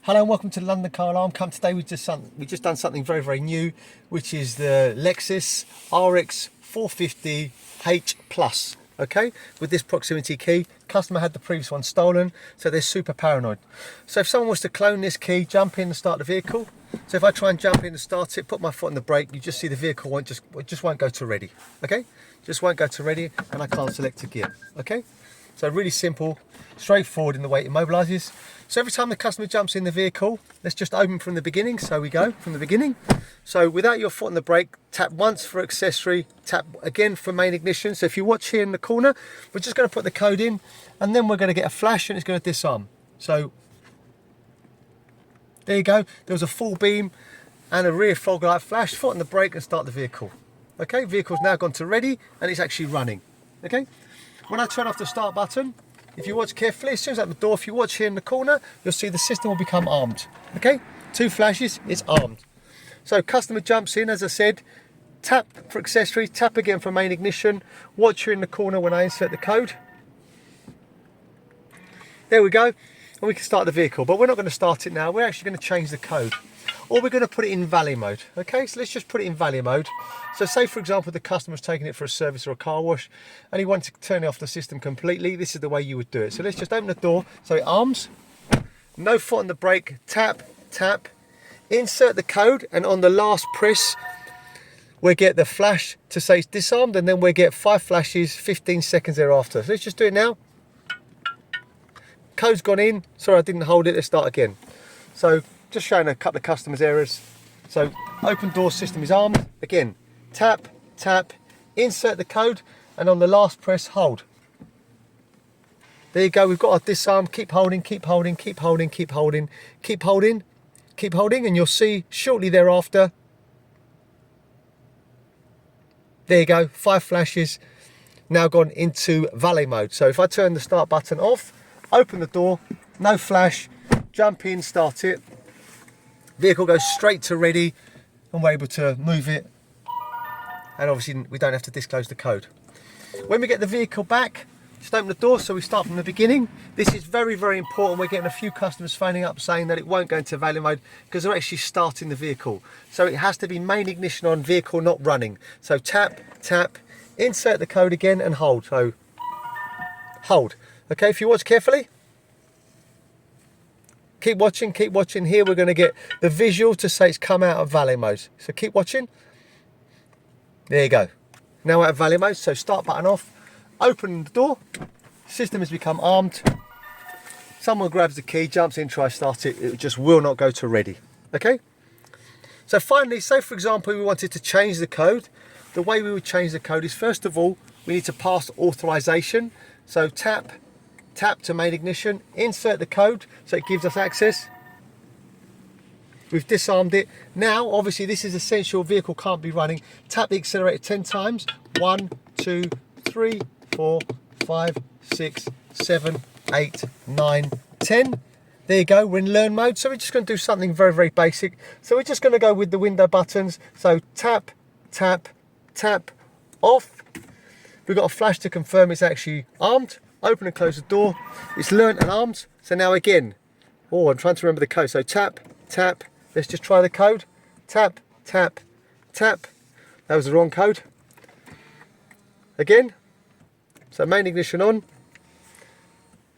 Hello and welcome to the London Car Alarm. Today we've just done something very new, which is the Lexus RX 450 H Plus. Okay, with this proximity key. Customer had the previous one stolen, so they're super paranoid. So if someone was to clone this key, jump in and start the vehicle. So if I try and jump in and start it, put my foot on the brake, you just see the vehicle just won't go to ready. Okay, just won't go to ready, and I can't select a gear. Okay. So really simple, straightforward in the way it immobilises. So every time the customer jumps in the vehicle, let's just open from the beginning. So we go from the beginning. So without your foot on the brake, tap once for accessory, tap again for main ignition. So if you watch here in the corner, we're just going to put the code in and then we're going to get a flash and it's going to disarm. So there you go. There was a full beam and a rear fog light flash, foot on the brake and start the vehicle. Okay, vehicle's now gone to ready and it's actually running. Okay. When I turn off the start button, if you watch carefully, as soon as I open the door, if you watch here in the corner, you'll see the system will become armed. Okay, 2 flashes, it's armed. So customer jumps in, as I said, tap for accessory, tap again for main ignition, watch here in the corner when I insert the code. There we go, and we can start the vehicle, but we're not going to start it now, we're actually going to change the code. Or we're going to put it in value mode. Okay, so let's just put it in value mode. So say for example the customer's taking it for a service or a car wash and he wants to turn off the system completely. This is the way you would do it. So let's just open the door. So it arms, no foot on the brake, tap, tap, insert the code, and on the last press we get the flash to say it's disarmed, and then we get 5 flashes 15 seconds thereafter. So let's just do it now. Code's gone in. Sorry, I didn't hold it. Let's start again. So just showing a couple of customers' errors. So open door, system is armed. Again, tap, tap, insert the code, and on the last press, hold. There you go, we've got our disarm. Keep holding, keep holding, keep holding, keep holding, keep holding, keep holding, and you'll see shortly thereafter, there you go, 5 flashes, now gone into valet mode. So if I turn the start button off, open the door, no flash, jump in, start it, vehicle goes straight to ready and we're able to move it, and obviously we don't have to disclose the code. When we get the vehicle back, just open the door, so we start from the beginning. This is very important. We're getting a few customers phoning up saying that it won't go into value mode because they're actually starting the vehicle. So it has to be main ignition on, vehicle not running. So tap, tap, insert the code again and hold. So hold. Okay, if you watch carefully, keep watching, keep watching. Here we're going to get the visual to say it's come out of valet mode. So keep watching. There you go. Now out of valet mode, so start button off, open the door, system has become armed. Someone grabs the key, jumps in, tries to start it, it just will not go to ready. Okay? So finally, say for example we wanted to change the code. The way we would change the code is, first of all, we need to pass authorization. So tap, tap to main ignition, insert the code so it gives us access. We've disarmed it. Now obviously this is essential, vehicle can't be running. Tap the accelerator 10 times. 1, 2, 3, 4, 5, 6, 7, 8, 9, 10. There you go, we're in learn mode. So we're just going to do something very basic. So we're just going to go with the window buttons. So tap, tap, tap, off. We've got a flash to confirm it's actually armed. Open and close the door. It's learnt and armed. So now again, oh, I'm trying to remember the code. So tap, tap. Let's just try the code. Tap, tap, tap. That was the wrong code. Again. So main ignition on.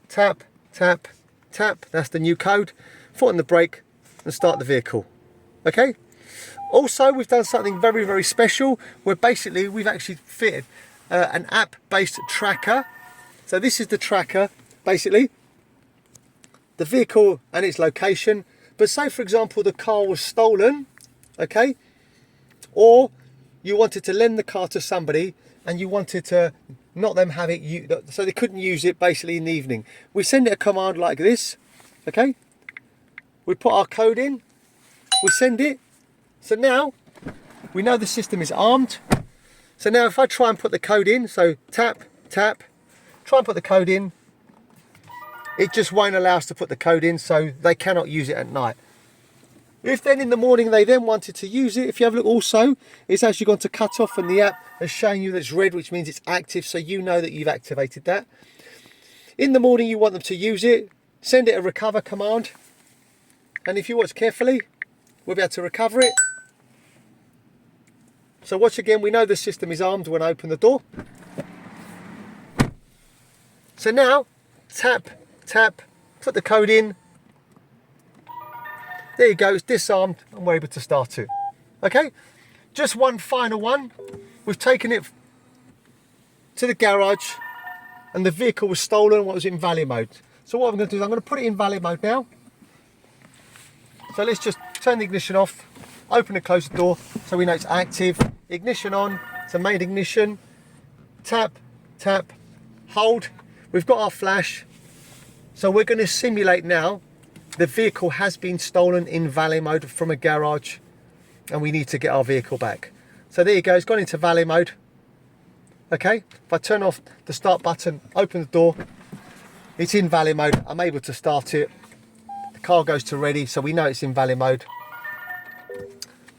Tap, tap, tap. That's the new code. Foot on the brake and start the vehicle. Okay. Also, we've done something very special where basically we've actually fitted an app-based tracker. So this is the tracker, basically, the vehicle and its location. But say for example the car was stolen, okay, or you wanted to lend the car to somebody and you wanted to not them have it, so they couldn't use it basically in the evening. We send it a command like this, okay, we put our code in, we send it, so now we know the system is armed. So now if I try and put the code in, so tap, tap, try and put the code in, it just won't allow us to put the code in, so they cannot use it at night. If then in the morning they then wanted to use it, if you have a look also, it's actually gone to cut off and the app has shown you that it's red, which means it's active, so you know that you've activated that. In the morning you want them to use it, send it a recover command, And if you watch carefully, we'll be able to recover it. So watch again, we know the system is armed when I open the door. So now, tap, tap, put the code in. There you go, it's disarmed and we're able to start it. Okay, just one final one. We've taken it to the garage and the vehicle was stolen, what was in valet mode. So what I'm going to do is I'm going to put it in valet mode now. So let's just turn the ignition off, open and close the door so we know it's active. Ignition on, it's a main ignition. Tap, tap, hold. We've got our flash. So we're going to simulate now the vehicle has been stolen in valet mode from a garage and we need to get our vehicle back. So there you go, it's gone into valet mode. Okay, if I turn off the start button, open the door, it's in valet mode, I'm able to start it. The car goes to ready, so we know it's in valet mode.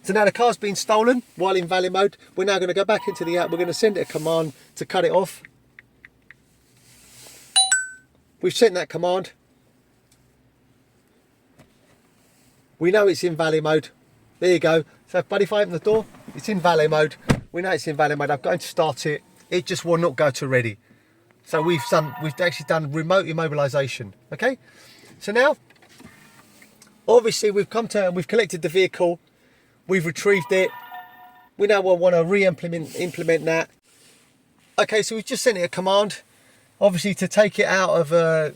So now the car's been stolen while in valet mode. We're now going to go back into the app, we're going to send it a command to cut it off. We've sent that command. We know it's in valet mode. There you go. So buddy, if I open the door, it's in valet mode. We know it's in valet mode. I'm going to start it. It just will not go to ready. So we've actually done remote immobilisation. Okay. So now, obviously we've collected the vehicle. We've retrieved it. We now want to implement that. Okay, so we've just sent it a command, obviously to take it out of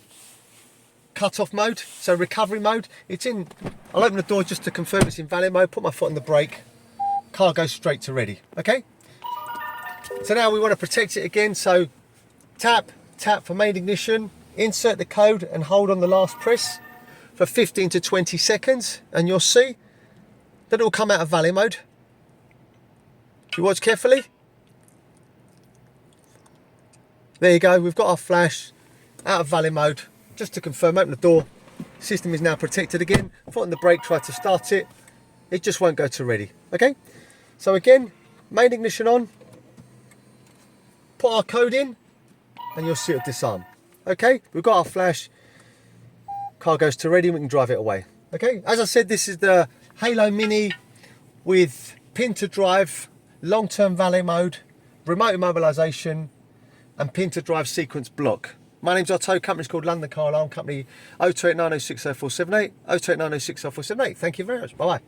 cut-off mode, so recovery mode. It's in. I'll open the door just to confirm it's in valet mode. Put my foot on the brake. Car goes straight to ready. Okay. So now we want to protect it again. So tap, tap for main ignition. Insert the code and hold on the last press for 15 to 20 seconds, and you'll see that it will come out of valet mode. If you watch carefully. There you go, we've got our flash out of valet mode. Just to confirm, open the door, system is now protected again. Foot on the brake, try to start it. It just won't go to ready, okay? So again, main ignition on, put our code in, and you'll see it disarm. Okay, we've got our flash, car goes to ready, we can drive it away. Okay, as I said, this is the HALO Mini with pin to drive, long-term valet mode, remote immobilisation, and pin to drive sequence block. My name's Otto, company's called London Car Alarm Company, 0289060478, 0289060478. Thank you very much, bye-bye.